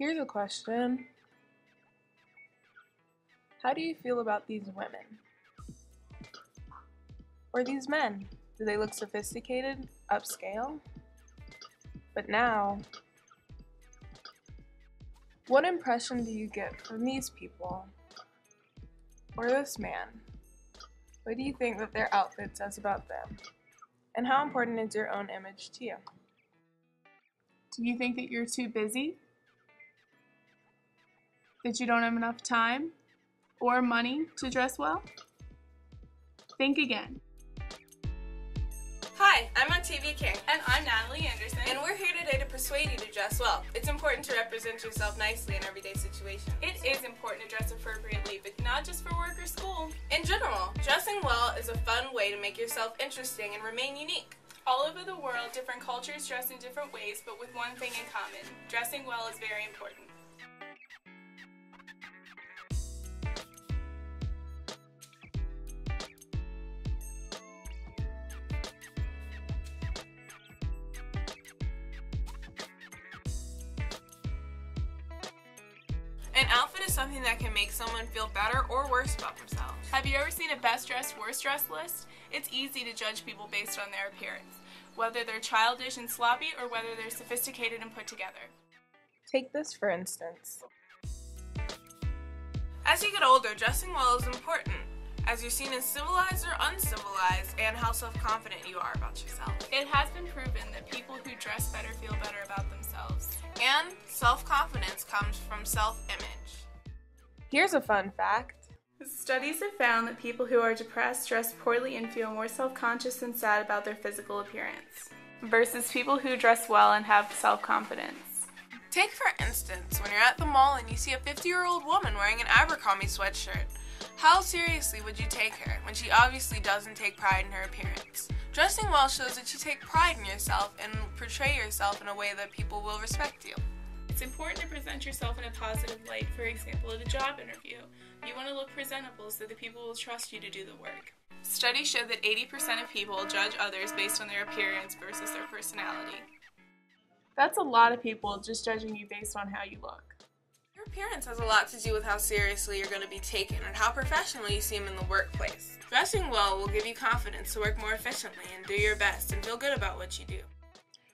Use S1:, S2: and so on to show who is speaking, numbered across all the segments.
S1: Here's a question. How do you feel about these women? Or these men? Do they look sophisticated, upscale? But now, what impression do you get from these people? Or this man? What do you think that their outfit says about them? And how important is your own image to you?
S2: Do you think that you're too busy? That you don't have enough time or money to dress well? Think again.
S3: Hi, I'm Octavia King.
S4: And I'm Natalie Anderson.
S3: And we're here today to persuade you to dress well. It's important to represent yourself nicely in everyday situations.
S4: It is important to dress appropriately, but not just for work or school.
S3: In general, dressing well is a fun way to make yourself interesting and remain unique.
S4: All over the world, different cultures dress in different ways, but with one thing in common. Dressing well is very important.
S3: An outfit is something that can make someone feel better or worse about themselves.
S4: Have you ever seen a best dressed, worst dressed list? It's easy to judge people based on their appearance, whether they're childish and sloppy or whether they're sophisticated and put together.
S1: Take this for instance.
S3: As you get older, dressing well is important, as you're seen as civilized or uncivilized and how self-confident you are about yourself.
S4: It has been proven that people who dress better feel better about themselves.
S3: And self-confidence comes from self-image.
S1: Here's a fun fact.
S4: Studies have found that people who are depressed dress poorly and feel more self-conscious and sad about their physical appearance, versus people who dress well and have self-confidence.
S3: Take for instance, when you're at the mall and you see a 50-year-old woman wearing an Abercrombie sweatshirt. How seriously would you take her when she obviously doesn't take pride in her appearance? Dressing well shows that you take pride in yourself and portray yourself in a way that people will respect you.
S4: It's important to present yourself in a positive light. For example, at a job interview, you want to look presentable so that people will trust you to do the work. Studies show that 80% of people judge others based on their appearance versus their personality.
S2: That's a lot of people just judging you based on how you look.
S3: Your appearance has a lot to do with how seriously you're going to be taken and how professional you seem in the workplace. Dressing well will give you confidence to work more efficiently and do your best and feel good about what you do.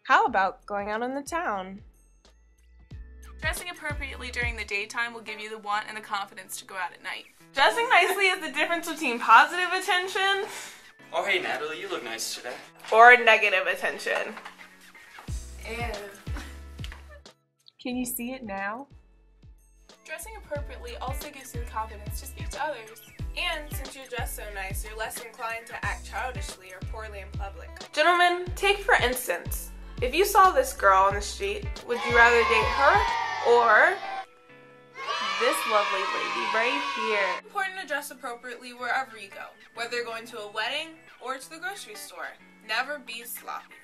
S1: How about going out in the town?
S4: Dressing appropriately during the daytime will give you the want and the confidence to go out at night.
S3: Dressing nicely is the difference between positive attention
S5: Oh, hey, Natalie, you look nice today.
S3: or negative attention.
S4: Ew.
S2: Can you see it now?
S4: Dressing appropriately also gives you the confidence to speak to others.
S3: And since you dress so nice, you're less inclined to act childishly or poorly in public. Gentlemen, take for instance, if you saw this girl on the street, would you rather date her or this lovely lady right here? It's important to dress appropriately wherever you go, whether you're going to a wedding or to the grocery store. Never be sloppy.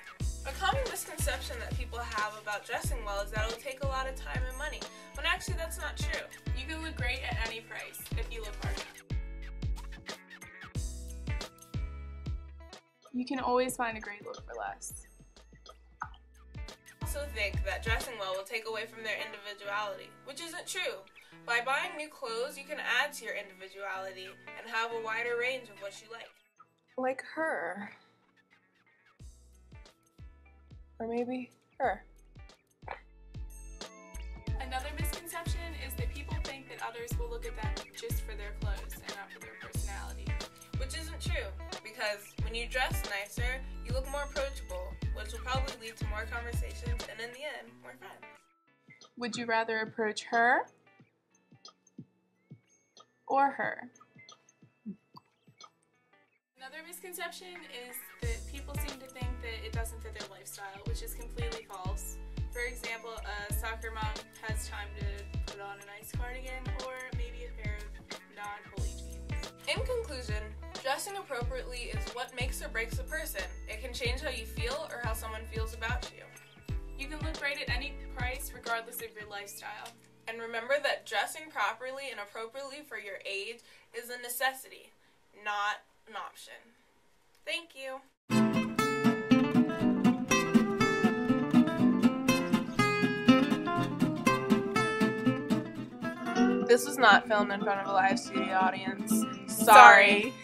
S3: A common misconception that people have about dressing well is that it'll take a lot of time and money, when actually that's not true.
S4: You can look great at any price if you look hard enough.
S2: You can always find a great look for less.
S3: I also think that dressing well will take away from their individuality, which isn't true. By buying new clothes, you can add to your individuality and have a wider range of what you like.
S1: Like her. Or maybe her.
S4: Another misconception is that people think that others will look at them just for their clothes and not for their personality.
S3: Which isn't true, because when you dress nicer, you look more approachable, which will probably lead to more conversations and in the end, more fun.
S2: Would you rather approach her or her?
S4: Another misconception is that people seem to think that it doesn't fit their lifestyle, which is completely false. For example, a soccer mom has time to put on a nice cardigan or maybe a pair of non-holy jeans.
S3: In conclusion, dressing appropriately is what makes or breaks a person. It can change how you feel or how someone feels about you.
S4: You can look great at any price regardless of your lifestyle.
S3: And remember that dressing properly and appropriately for your age is a necessity, not an option. Thank you.
S1: This was not filmed in front of a live studio audience. Sorry.